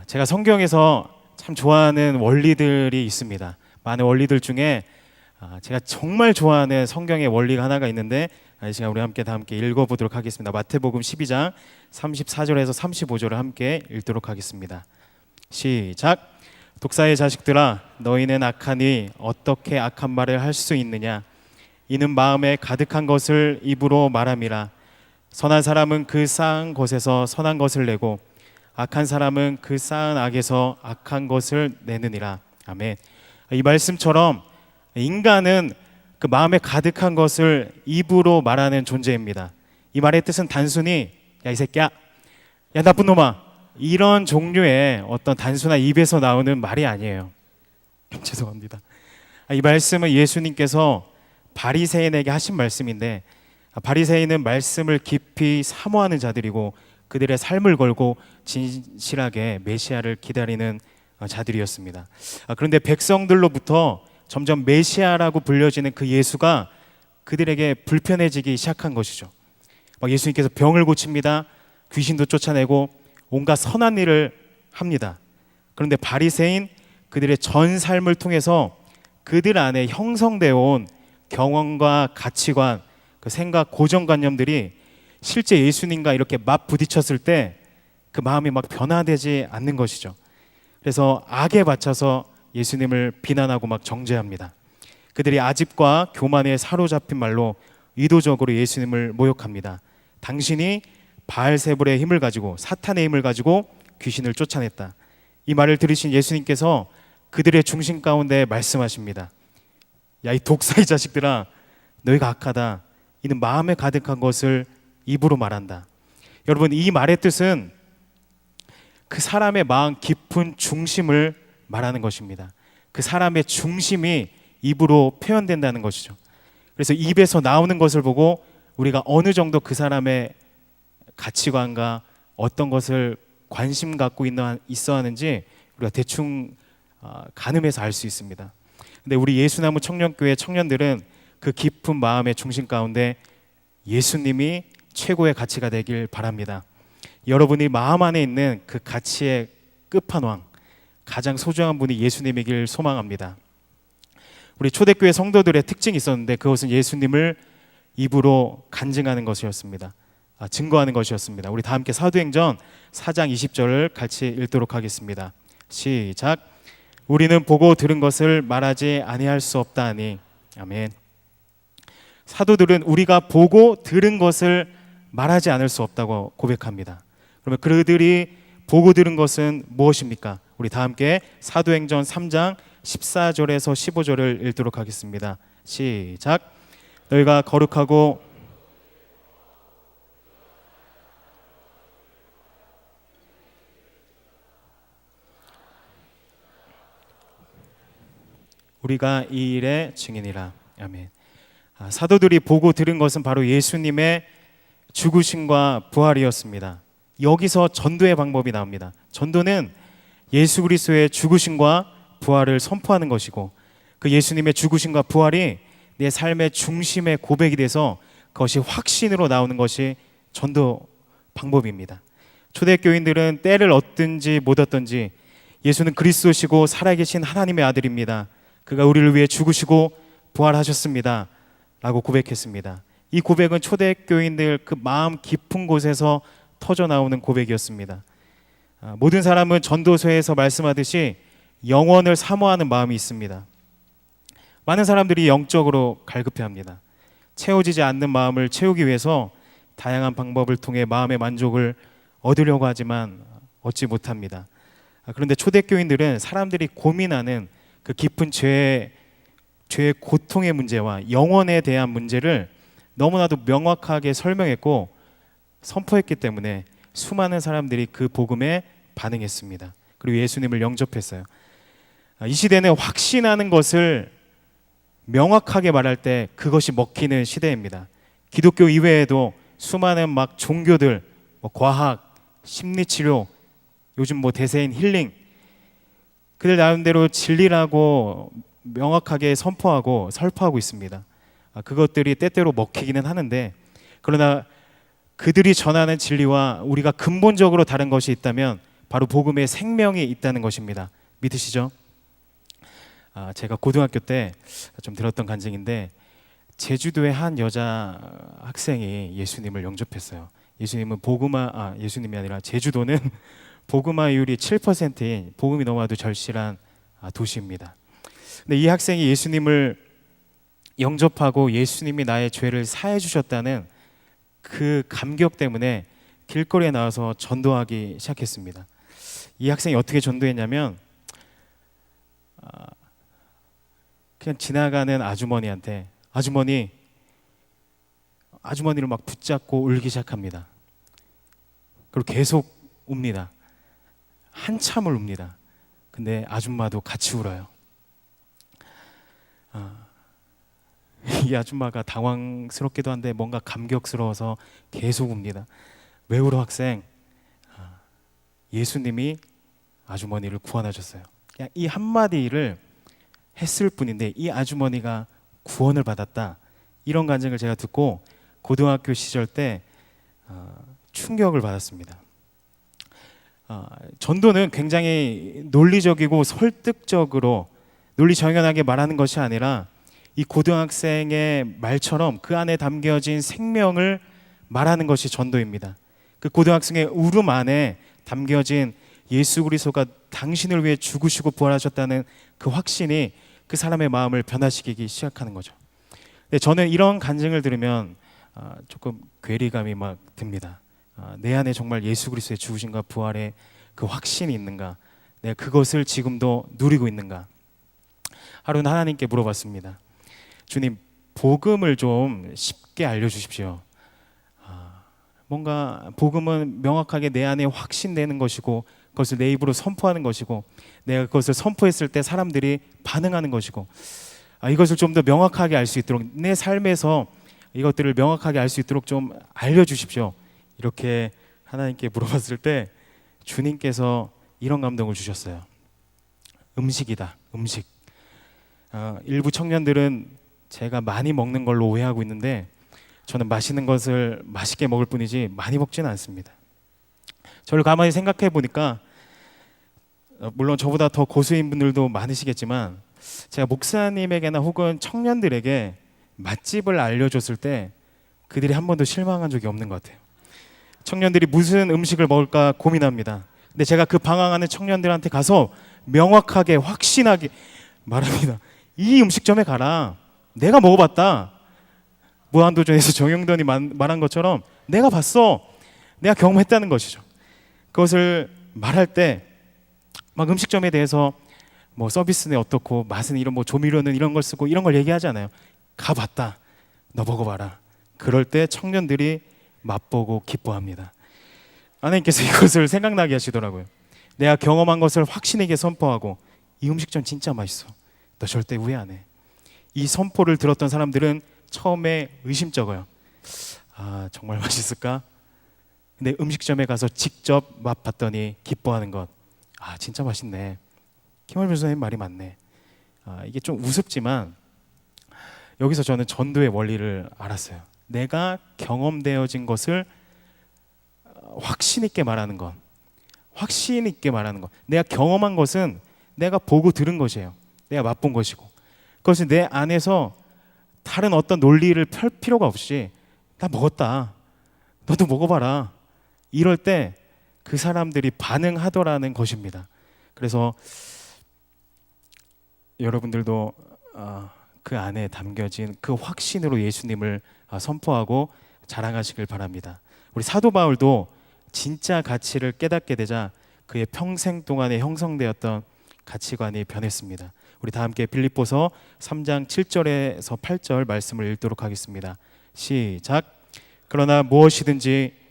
제가 성경에서 참 좋아하는 원리들이 있습니다. 많은 원리들 중에 제가 정말 좋아하는 성경의 원리가 하나가 있는데 이 시간 우리 다 함께 읽어보도록 하겠습니다. 마태복음 12장 34절에서 35절을 함께 읽도록 하겠습니다. 시작. 독사의 자식들아, 너희는 악하니 어떻게 악한 말을 할 수 있느냐? 이는 마음에 가득한 것을 입으로 말함이라. 선한 사람은 그 쌓은 것에서 선한 것을 내고 악한 사람은 그 쌓은 악에서 악한 것을 내느니라. 아멘. 이 말씀처럼 인간은 그 마음에 가득한 것을 입으로 말하는 존재입니다. 이 말의 뜻은 단순히 야 이 새끼야, 야 나쁜 놈아, 이런 종류의 어떤 단순한 입에서 나오는 말이 아니에요. 죄송합니다. 이 말씀은 예수님께서 바리새인에게 하신 말씀인데, 바리새인은 말씀을 깊이 사모하는 자들이고 그들의 삶을 걸고 진실하게 메시아를 기다리는 자들이었습니다. 그런데 백성들로부터 점점 메시아라고 불려지는 그 예수가 그들에게 불편해지기 시작한 것이죠. 예수님께서 병을 고칩니다. 귀신도 쫓아내고 온갖 선한 일을 합니다. 그런데 바리새인 그들의 전 삶을 통해서 그들 안에 형성되어 온 경험과 가치관, 그 생각, 고정관념들이 실제 예수님과 이렇게 맞 부딪혔을 때 그 마음이 막 변화되지 않는 것이죠. 그래서 악에 받쳐서 예수님을 비난하고 막 정죄합니다. 그들이 아집과 교만에 사로잡힌 말로 의도적으로 예수님을 모욕합니다. 당신이 바알세불의 힘을 가지고, 사탄의 힘을 가지고 귀신을 쫓아냈다. 이 말을 들으신 예수님께서 그들의 중심 가운데 말씀하십니다. 야, 이 독사의 자식들아, 너희가 악하다. 이는 마음에 가득한 것을 입으로 말한다. 여러분, 이 말의 뜻은 그 사람의 마음 깊은 중심을 말하는 것입니다. 그 사람의 중심이 입으로 표현된다는 것이죠. 그래서 입에서 나오는 것을 보고 우리가 어느 정도 그 사람의 가치관과 어떤 것을 관심 갖고 있어 하는지 우리가 대충 가늠해서 알 수 있습니다. 근데 우리 예수나무 청년교회 청년들은 그 깊은 마음의 중심 가운데 예수님이 최고의 가치가 되길 바랍니다. 여러분이 마음 안에 있는 그 가치의 끝판왕, 가장 소중한 분이 예수님이길 소망합니다. 우리 초대교회 성도들의 특징이 있었는데 그것은 예수님을 입으로 간증하는 것이었습니다. 증거하는 것이었습니다. 우리 다 함께 사도행전 4장 20절을 같이 읽도록 하겠습니다. 시작. 우리는 보고 들은 것을 말하지 아니할 수 없다 하니. 아멘. 사도들은 우리가 보고 들은 것을 말하지 않을 수 없다고 고백합니다. 그러면 그들이 보고 들은 것은 무엇입니까? 우리 다 함께 사도행전 3장 14절에서 15절을 읽도록 하겠습니다. 시작. 너희가 거룩하고 우리가 이 일의 증인이라. 아멘. 사도들이 보고 들은 것은 바로 예수님의 죽으심과 부활이었습니다. 여기서 전도의 방법이 나옵니다. 전도는 예수 그리스도의 죽으심과 부활을 선포하는 것이고 그 예수님의 죽으심과 부활이 내 삶의 중심의 고백이 돼서 그것이 확신으로 나오는 것이 전도 방법입니다. 초대교인들은 때를 얻든지 못 얻든지 예수는 그리스도시고 살아계신 하나님의 아들입니다. 그가 우리를 위해 죽으시고 부활하셨습니다 라고 고백했습니다. 이 고백은 초대교인들 그 마음 깊은 곳에서 터져 나오는 고백이었습니다. 모든 사람은 전도서에서 말씀하듯이 영원을 사모하는 마음이 있습니다. 많은 사람들이 영적으로 갈급해합니다. 채워지지 않는 마음을 채우기 위해서 다양한 방법을 통해 마음의 만족을 얻으려고 하지만 얻지 못합니다. 그런데 초대교인들은 사람들이 고민하는 그 깊은 죄의 고통의 문제와 영원에 대한 문제를 너무나도 명확하게 설명했고 선포했기 때문에 수많은 사람들이 그 복음에 반응했습니다. 그리고 예수님을 영접했어요. 이 시대는 확신하는 것을 명확하게 말할 때 그것이 먹히는 시대입니다. 기독교 이외에도 수많은 막 종교들, 과학, 심리치료, 요즘 대세인 힐링, 그들 나름대로 진리라고 명확하게 선포하고 설파하고 있습니다. 그것들이 때때로 먹히기는 하는데, 그러나 그들이 전하는 진리와 우리가 근본적으로 다른 것이 있다면 바로 복음에 생명이 있다는 것입니다. 믿으시죠? 제가 고등학교 때 좀 들었던 간증인데, 제주도의 한 여자 학생이 예수님을 영접했어요. 예수님이 아니라 제주도는 복음화율이 7%인 복음이 넘어도 절실한 도시입니다. 근데 이 학생이 예수님을 영접하고 예수님이 나의 죄를 사해 주셨다는 그 감격 때문에 길거리에 나와서 전도하기 시작했습니다. 이 학생이 어떻게 전도했냐면, 그냥 지나가는 아주머니한테 아주머니를 막 붙잡고 울기 시작합니다. 그리고 계속 웁니다. 한참을 웁니다. 근데 아줌마도 같이 울어요. 이 아줌마가 당황스럽기도 한데 뭔가 감격스러워서 계속 웁니다. 왜 울어 학생? 예수님이 아주머니를 구원하셨어요. 그냥 이 한마디를 했을 뿐인데 이 아주머니가 구원을 받았다. 이런 간증을 제가 듣고 고등학교 시절 때 충격을 받았습니다. 전도는 굉장히 논리적이고 설득적으로 논리정연하게 말하는 것이 아니라 이 고등학생의 말처럼 그 안에 담겨진 생명을 말하는 것이 전도입니다. 그 고등학생의 울음 안에 담겨진 예수 그리스도가 당신을 위해 죽으시고 부활하셨다는 그 확신이 그 사람의 마음을 변화시키기 시작하는 거죠. 근데 저는 이런 간증을 들으면 조금 괴리감이 막 듭니다. 내 안에 정말 예수 그리스도의 죽으심과 부활의 그 확신이 있는가? 내가 그것을 지금도 누리고 있는가? 하루는 하나님께 물어봤습니다. 주님, 복음을 좀 쉽게 알려주십시오. 뭔가 복음은 명확하게 내 안에 확신되는 것이고 그것을 내 입으로 선포하는 것이고 내가 그것을 선포했을 때 사람들이 반응하는 것이고 이것을 좀 더 명확하게 알 수 있도록 내 삶에서 이것들을 명확하게 알 수 있도록 좀 알려주십시오. 이렇게 하나님께 물어봤을 때 주님께서 이런 감동을 주셨어요. 음식이다. 음식. 일부 청년들은 제가 많이 먹는 걸로 오해하고 있는데 저는 맛있는 것을 맛있게 먹을 뿐이지 많이 먹지는 않습니다. 저를 가만히 생각해 보니까 물론 저보다 더 고수인 분들도 많으시겠지만 제가 목사님에게나 혹은 청년들에게 맛집을 알려줬을 때 그들이 한 번도 실망한 적이 없는 것 같아요. 청년들이 무슨 음식을 먹을까 고민합니다. 근데 제가 그 방황하는 청년들한테 가서 명확하게 확신하게 말합니다. 이 음식점에 가라. 내가 먹어봤다. 무한도전에서 정영돈이 말한 것처럼 내가 봤어. 내가 경험했다는 것이죠. 그것을 말할 때 막 음식점에 대해서 뭐 서비스는 어떻고 맛은 이런 뭐 조미료는 이런 걸 쓰고 이런 걸 얘기하지 않아요. 가봤다. 너 먹어봐라. 그럴 때 청년들이 맛보고 기뻐합니다. 하나님께서 이것을 생각나게 하시더라고요. 내가 경험한 것을 확신있게 선포하고 이 음식점 진짜 맛있어. 너 절대 후회 안 해. 이 선포를 들었던 사람들은 처음에 의심쩍어요. 정말 맛있을까? 근데 음식점에 가서 직접 맛봤더니 기뻐하는 것. 진짜 맛있네. 김월 변호사님 말이 맞네. 이게 좀 우습지만 여기서 저는 전도의 원리를 알았어요. 내가 경험되어진 것을 확신 있게 말하는 것. 확신 있게 말하는 것. 내가 경험한 것은 내가 보고 들은 것이에요. 내가 맛본 것이고. 그것이 내 안에서 다른 어떤 논리를 펼 필요가 없이 나 먹었다. 너도 먹어봐라. 이럴 때 그 사람들이 반응하더라는 것입니다. 그래서 여러분들도 그 안에 담겨진 그 확신으로 예수님을 선포하고 자랑하시길 바랍니다. 우리 사도 바울도 진짜 가치를 깨닫게 되자 그의 평생 동안에 형성되었던 가치관이 변했습니다. 우리 다 함께 빌립보서 3장 7절에서 8절 말씀을 읽도록 하겠습니다. 시작. 그러나 무엇이든지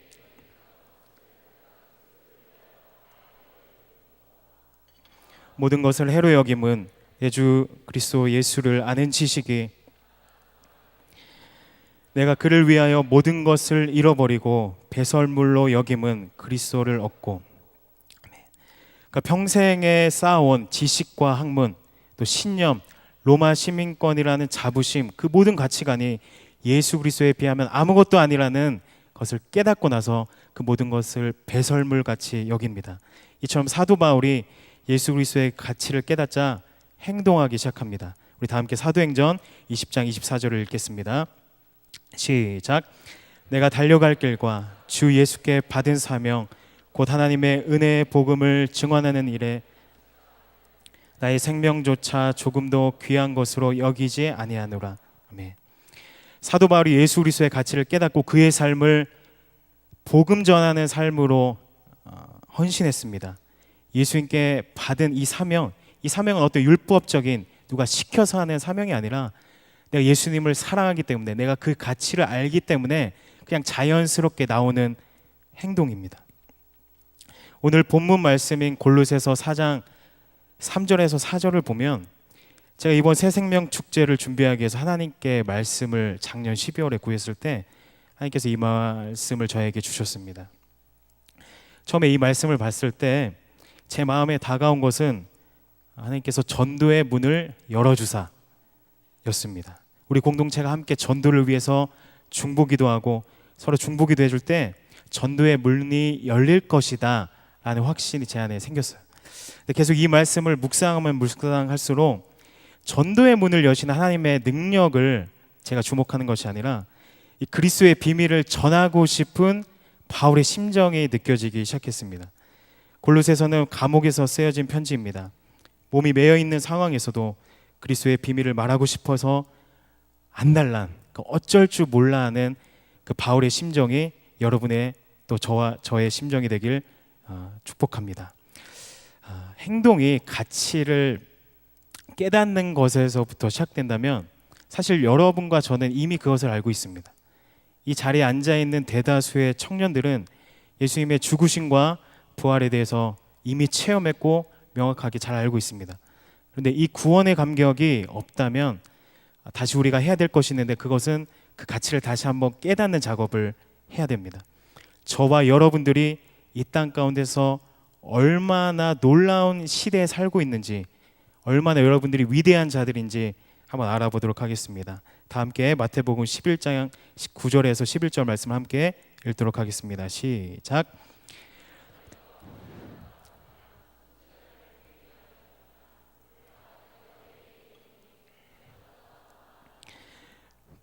모든 것을 해로 여김은 예주 그리스도 예수를 아는 지식이 내가 그를 위하여 모든 것을 잃어버리고 배설물로 여김은 그리스도를 얻고. 그러니까 평생에 쌓아온 지식과 학문 또 신념 로마 시민권이라는 자부심 그 모든 가치관이 예수 그리스도에 비하면 아무것도 아니라는 그것을 깨닫고 나서 그 모든 것을 배설물 같이 여깁니다. 이처럼 사도 바울이 예수 그리스도의 가치를 깨닫자 행동하기 시작합니다. 우리 다 함께 사도행전 20장 24절을 읽겠습니다. 시작. 내가 달려갈 길과 주 예수께 받은 사명 곧 하나님의 은혜의 복음을 증언하는 일에 나의 생명조차 조금도 귀한 것으로 여기지 아니하노라. 아멘. 사도 바울이 예수 그리스도의 가치를 깨닫고 그의 삶을 복음 전하는 삶으로 헌신했습니다. 예수님께 받은 이 사명은 어떤 율법적인 누가 시켜서 하는 사명이 아니라 내가 예수님을 사랑하기 때문에, 내가 그 가치를 알기 때문에 그냥 자연스럽게 나오는 행동입니다. 오늘 본문 말씀인 골로새서 4장 3절에서 4절을 보면, 제가 이번 새생명 축제를 준비하기 위해서 하나님께 말씀을 작년 12월에 구했을 때 하나님께서 이 말씀을 저에게 주셨습니다. 처음에 이 말씀을 봤을 때 제 마음에 다가온 것은 하나님께서 전도의 문을 열어주사 였습니다. 우리 공동체가 함께 전도를 위해서 중보기도 하고 서로 중보기도 해줄 때 전도의 문이 열릴 것이다 라는 확신이 제 안에 생겼어요. 계속 이 말씀을 묵상하면 묵상할수록 전도의 문을 여시는 하나님의 능력을 제가 주목하는 것이 아니라 이 그리스도의 비밀을 전하고 싶은 바울의 심정이 느껴지기 시작했습니다. 골로새서는 감옥에서 쓰여진 편지입니다. 몸이 매여 있는 상황에서도 그리스도의 비밀을 말하고 싶어서 안달난, 어쩔 줄 몰라 하는 그 바울의 심정이 여러분의 또 저의 심정이 되길 축복합니다. 행동이 가치를 깨닫는 것에서부터 시작된다면 사실 여러분과 저는 이미 그것을 알고 있습니다. 이 자리에 앉아있는 대다수의 청년들은 예수님의 죽으심과 부활에 대해서 이미 체험했고 명확하게 잘 알고 있습니다. 그런데 이 구원의 감격이 없다면 다시 우리가 해야 될 것이 있는데, 그것은 그 가치를 다시 한번 깨닫는 작업을 해야 됩니다. 저와 여러분들이 이 땅 가운데서 얼마나 놀라운 시대에 살고 있는지, 얼마나 여러분들이 위대한 자들인지 한번 알아보도록 하겠습니다. 다 함께 마태복음 11장 9절에서 11절 말씀을 함께 읽도록 하겠습니다. 시작.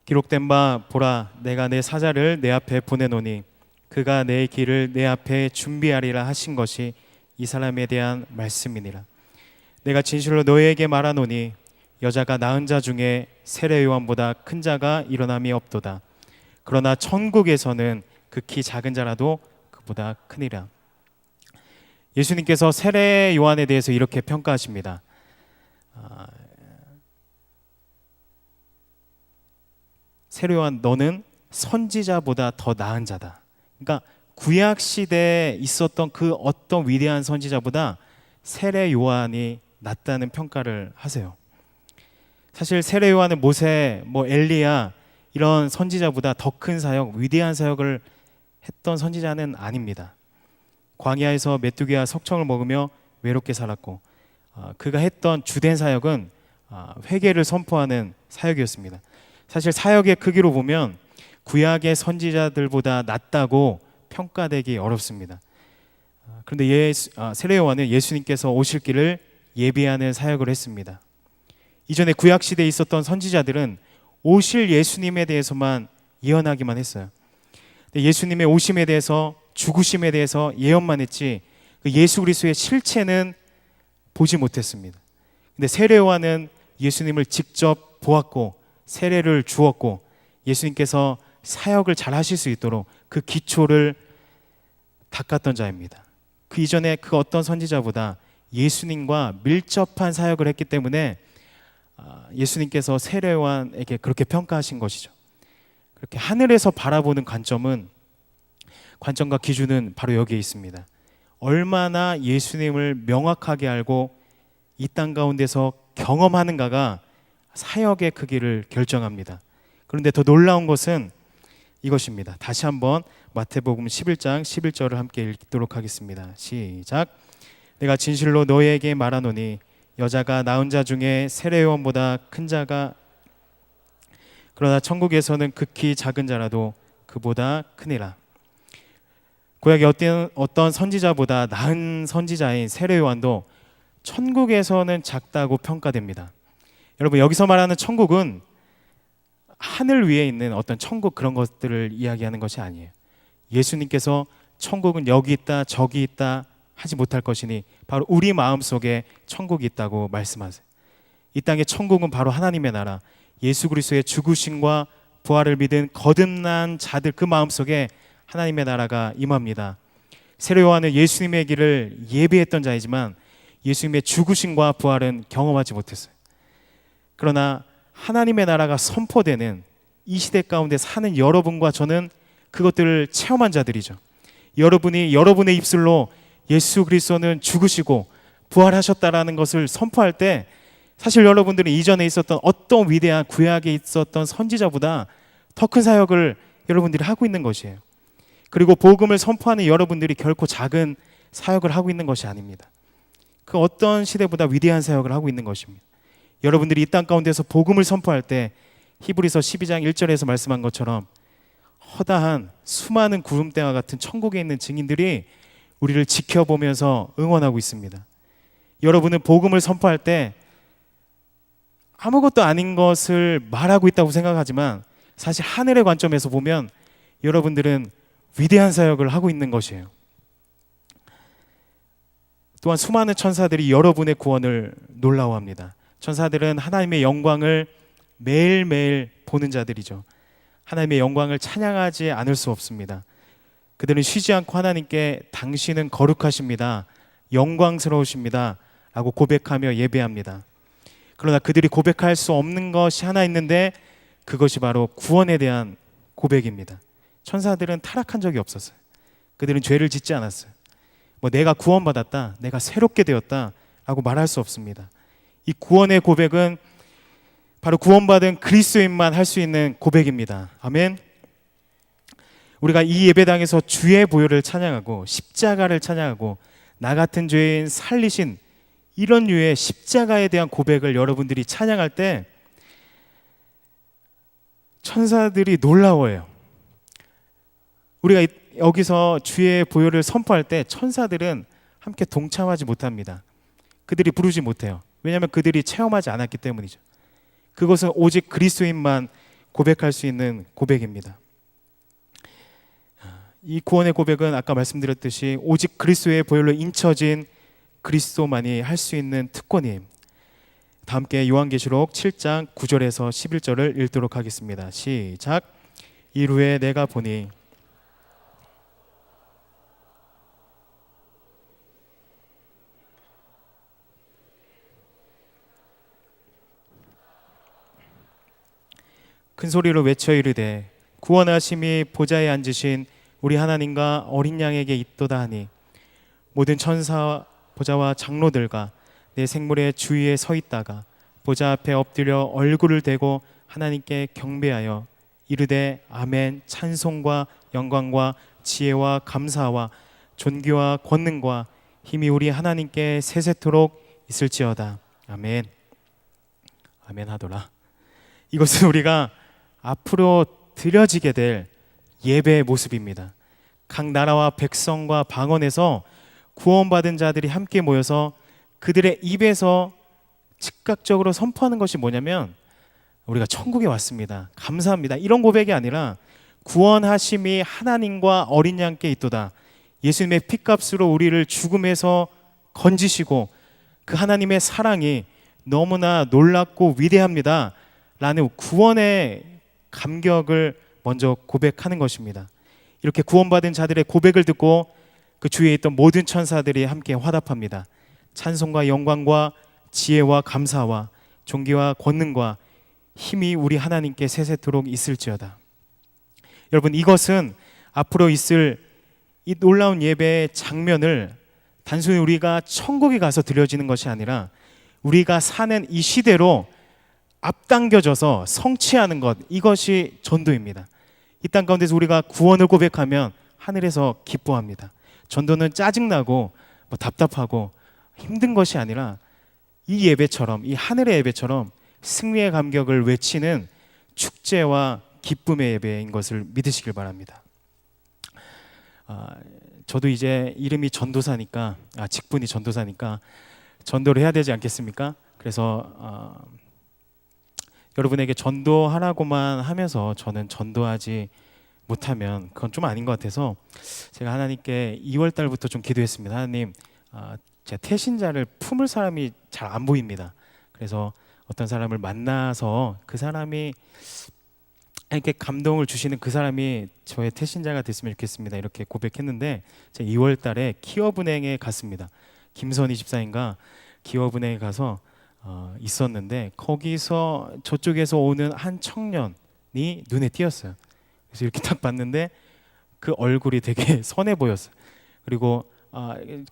기록된 바 보라, 내가 내 사자를 내 앞에 보내노니 그가 내 길을 내 앞에 준비하리라 하신 것이 이 사람에 대한 말씀이니라. 내가 진실로 너희에게 말하노니 여자가 낳은 자 중에 세례 요한보다 큰 자가 일어남이 없도다. 그러나 천국에서는 극히 작은 자라도 그보다 크니라. 예수님께서 세례 요한에 대해서 이렇게 평가하십니다. 세례 요한, 너는 선지자보다 더 나은 자다. 그러니까 구약 시대에 있었던 그 어떤 위대한 선지자보다 세례 요한이 낫다는 평가를 하세요. 사실 세례 요한은 모세, 엘리야 이런 선지자보다 더 큰 사역, 위대한 사역을 했던 선지자는 아닙니다. 광야에서 메뚜기와 석청을 먹으며 외롭게 살았고, 그가 했던 주된 사역은 회개를 선포하는 사역이었습니다. 사실 사역의 크기로 보면 구약의 선지자들보다 낫다고 평가되기 어렵습니다. 그런데 세례 요한은 예수님께서 오실 길을 예비하는 사역을 했습니다. 이전에 구약 시대에 있었던 선지자들은 오실 예수님에 대해서만 예언하기만 했어요. 예수님의 오심에 대해서, 죽으심에 대해서 예언만 했지 그 예수 그리스도의 실체는 보지 못했습니다. 근데 세례 요한은 예수님을 직접 보았고 세례를 주었고 예수님께서 사역을 잘 하실 수 있도록 그 기초를 닦았던 자입니다. 그 이전에 그 어떤 선지자보다 예수님과 밀접한 사역을 했기 때문에 예수님께서 세례 요한에게 그렇게 평가하신 것이죠. 그렇게 하늘에서 바라보는 관점과 기준은 바로 여기에 있습니다. 얼마나 예수님을 명확하게 알고 이 땅 가운데서 경험하는가가 사역의 크기를 결정합니다. 그런데 더 놀라운 것은 이것입니다. 다시 한번 마태복음 11장 11절을 함께 읽도록 하겠습니다. 시작. 내가 진실로 너희에게 말하노니 여자가 낳은 자 중에 세례 요한보다 큰 자가, 그러나 천국에서는 극히 작은 자라도 그보다 크니라. 구약의 어떤 선지자보다 나은 선지자인 세례 요한도 천국에서는 작다고 평가됩니다. 여러분, 여기서 말하는 천국은 하늘 위에 있는 어떤 천국 그런 것들을 이야기하는 것이 아니에요. 예수님께서 천국은 여기 있다 저기 있다 하지 못할 것이니 바로 우리 마음속에 천국이 있다고 말씀하세요. 이 땅의 천국은 바로 하나님의 나라, 예수 그리스도의 죽으심과 부활을 믿은 거듭난 자들 그 마음속에 하나님의 나라가 임합니다. 세례 요한은 예수님의 길을 예비했던 자이지만 예수님의 죽으심과 부활은 경험하지 못했어요. 그러나 하나님의 나라가 선포되는 이 시대 가운데 사는 여러분과 저는 그것들을 체험한 자들이죠. 여러분이 여러분의 입술로 예수 그리스도는 죽으시고 부활하셨다라는 것을 선포할 때 사실 여러분들은 이전에 있었던 어떤 위대한 구약에 있었던 선지자보다 더 큰 사역을 여러분들이 하고 있는 것이에요. 그리고 복음을 선포하는 여러분들이 결코 작은 사역을 하고 있는 것이 아닙니다. 그 어떤 시대보다 위대한 사역을 하고 있는 것입니다. 여러분들이 이 땅 가운데서 복음을 선포할 때 히브리서 12장 1절에서 말씀한 것처럼 허다한 수많은 구름대와 같은 천국에 있는 증인들이 우리를 지켜보면서 응원하고 있습니다. 여러분은 복음을 선포할 때 아무것도 아닌 것을 말하고 있다고 생각하지만 사실 하늘의 관점에서 보면 여러분들은 위대한 사역을 하고 있는 것이에요. 또한 수많은 천사들이 여러분의 구원을 놀라워합니다. 천사들은 하나님의 영광을 매일매일 보는 자들이죠. 하나님의 영광을 찬양하지 않을 수 없습니다. 그들은 쉬지 않고 하나님께 당신은 거룩하십니다, 영광스러우십니다 라고 고백하며 예배합니다. 그러나 그들이 고백할 수 없는 것이 하나 있는데 그것이 바로 구원에 대한 고백입니다. 천사들은 타락한 적이 없었어요. 그들은 죄를 짓지 않았어요. 내가 구원받았다, 내가 새롭게 되었다 라고 말할 수 없습니다. 이 구원의 고백은 바로 구원받은 그리스도인만 할 수 있는 고백입니다. 아멘. 우리가 이 예배당에서 주의 보혈을 찬양하고 십자가를 찬양하고 나 같은 죄인 살리신 이런 류의 십자가에 대한 고백을 여러분들이 찬양할 때 천사들이 놀라워요. 우리가 여기서 주의 보혈을 선포할 때 천사들은 함께 동참하지 못합니다. 그들이 부르지 못해요. 왜냐하면 그들이 체험하지 않았기 때문이죠. 그것은 오직 그리스도인만 고백할 수 있는 고백입니다. 이 구원의 고백은 아까 말씀드렸듯이 오직 그리스도의 보혈로 인쳐진 그리스도만이 할 수 있는 특권이에요. 다 함께 요한계시록 7장 9절에서 11절을 읽도록 하겠습니다. 시작. 이후에 내가 보니 큰 소리로 외쳐 이르되 구원하심이 보좌에 앉으신 우리 하나님과 어린 양에게 있도다 하니 모든 천사 보좌와 장로들과 내 생물의 주위에 서 있다가 보좌 앞에 엎드려 얼굴을 대고 하나님께 경배하여 이르되 아멘. 찬송과 영광과 지혜와 감사와 존귀와 권능과 힘이 우리 하나님께 세세토록 있을지어다. 아멘. 아멘 하더라. 이것은 우리가 앞으로 드려지게 될 예배의 모습입니다. 각 나라와 백성과 방언에서 구원받은 자들이 함께 모여서 그들의 입에서 즉각적으로 선포하는 것이 뭐냐면 우리가 천국에 왔습니다, 감사합니다, 이런 고백이 아니라 구원하심이 하나님과 어린 양께 있도다. 예수님의 피값으로 우리를 죽음에서 건지시고 그 하나님의 사랑이 너무나 놀랍고 위대합니다 라는 구원의 감격을 먼저 고백하는 것입니다. 이렇게 구원받은 자들의 고백을 듣고 그 주위에 있던 모든 천사들이 함께 화답합니다. 찬송과 영광과 지혜와 감사와 존귀와 권능과 힘이 우리 하나님께 세세토록 있을지어다. 여러분, 이것은 앞으로 있을 이 놀라운 예배의 장면을 단순히 우리가 천국에 가서 드려지는 것이 아니라 우리가 사는 이 시대로 앞당겨져서 성취하는 것, 이것이 전도입니다. 이 땅 가운데서 우리가 구원을 고백하면 하늘에서 기뻐합니다. 전도는 짜증나고 답답하고 힘든 것이 아니라 이 예배처럼, 이 하늘의 예배처럼 승리의 감격을 외치는 축제와 기쁨의 예배인 것을 믿으시길 바랍니다. 저도 이제 이름이 전도사니까, 직분이 전도사니까 전도를 해야 되지 않겠습니까? 그래서 여러분에게 전도하라고만 하면서 저는 전도하지 못하면 그건 좀 아닌 것 같아서 제가 하나님께 2월 달부터 좀 기도했습니다. 하나님, 제 태신자를 품을 사람이 잘 안 보입니다. 그래서 어떤 사람을 만나서 그 사람이 이렇게 감동을 주시는 그 사람이 저의 태신자가 됐으면 좋겠습니다. 이렇게 고백했는데 제가 2월 달에 기업은행에 갔습니다. 김선희 집사님과 기업은행에 가서 있었는데 거기서 저쪽에서 오는 한 청년이 눈에 띄었어요. 그래서 이렇게 딱 봤는데 그 얼굴이 되게 선해 보였어요. 그리고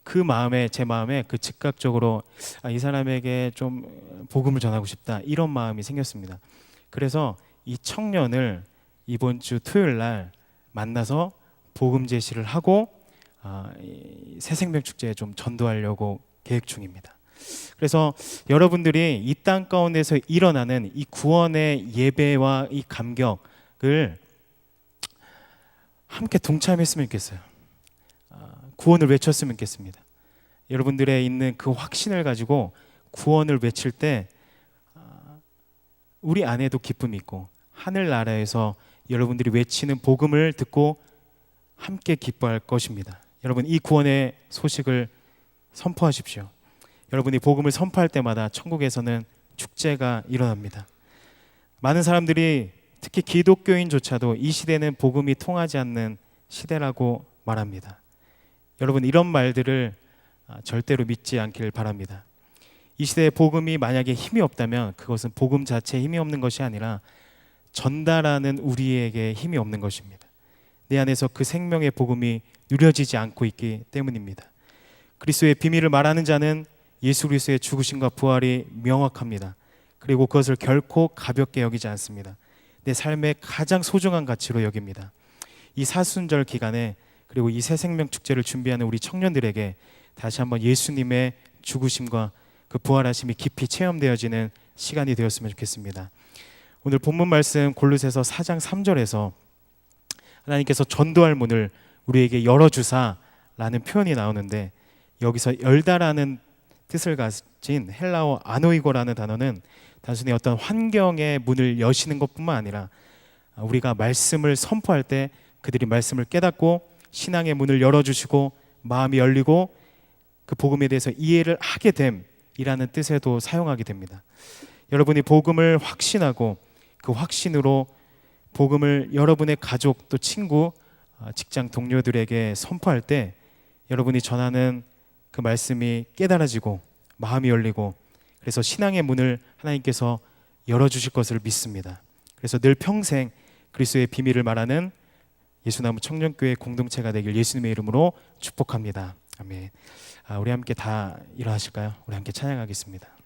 그 마음에 제 마음에 그 즉각적으로 이 사람에게 좀 복음을 전하고 싶다 이런 마음이 생겼습니다. 그래서 이 청년을 이번 주 토요일 날 만나서 복음 제시를 하고 새 생명 축제에 좀 전도하려고 계획 중입니다. 그래서 여러분들이 이 땅 가운데서 일어나는 이 구원의 예배와 이 감격을 함께 동참했으면 좋겠어요. 구원을 외쳤으면 좋겠습니다. 여러분들의 있는 그 확신을 가지고 구원을 외칠 때 우리 안에도 기쁨이 있고 하늘나라에서 여러분들이 외치는 복음을 듣고 함께 기뻐할 것입니다. 여러분, 이 구원의 소식을 선포하십시오. 여러분이 복음을 선포할 때마다 천국에서는 축제가 일어납니다. 많은 사람들이 특히 기독교인조차도 이 시대는 복음이 통하지 않는 시대라고 말합니다. 여러분, 이런 말들을 절대로 믿지 않길 바랍니다. 이 시대에 복음이 만약에 힘이 없다면 그것은 복음 자체에 힘이 없는 것이 아니라 전달하는 우리에게 힘이 없는 것입니다. 내 안에서 그 생명의 복음이 누려지지 않고 있기 때문입니다. 그리스도의 비밀을 말하는 자는 예수 그리스도의 죽으심과 부활이 명확합니다. 그리고 그것을 결코 가볍게 여기지 않습니다. 내 삶의 가장 소중한 가치로 여깁니다. 이 사순절 기간에 그리고 이 새 생명 축제를 준비하는 우리 청년들에게 다시 한번 예수님의 죽으심과 그 부활하심이 깊이 체험되어지는 시간이 되었으면 좋겠습니다. 오늘 본문 말씀 골로새서 4장 3절에서 하나님께서 전도할 문을 우리에게 열어주사라는 표현이 나오는데 여기서 열다라는 뜻을 가진 헬라어 아노이고라는 단어는 단순히 어떤 환경의 문을 여시는 것뿐만 아니라 우리가 말씀을 선포할 때 그들이 말씀을 깨닫고 신앙의 문을 열어주시고 마음이 열리고 그 복음에 대해서 이해를 하게 됨이라는 뜻에도 사용하게 됩니다. 여러분이 복음을 확신하고 그 확신으로 복음을 여러분의 가족 또 친구, 직장 동료들에게 선포할 때 여러분이 전하는 그 말씀이 깨달아지고 마음이 열리고 그래서 신앙의 문을 하나님께서 열어주실 것을 믿습니다. 그래서 늘 평생 그리스도의 비밀을 말하는 예수나무 청년교회 공동체가 되길 예수님의 이름으로 축복합니다. 아멘. 우리 함께 다 일어나실까요? 우리 함께 찬양하겠습니다.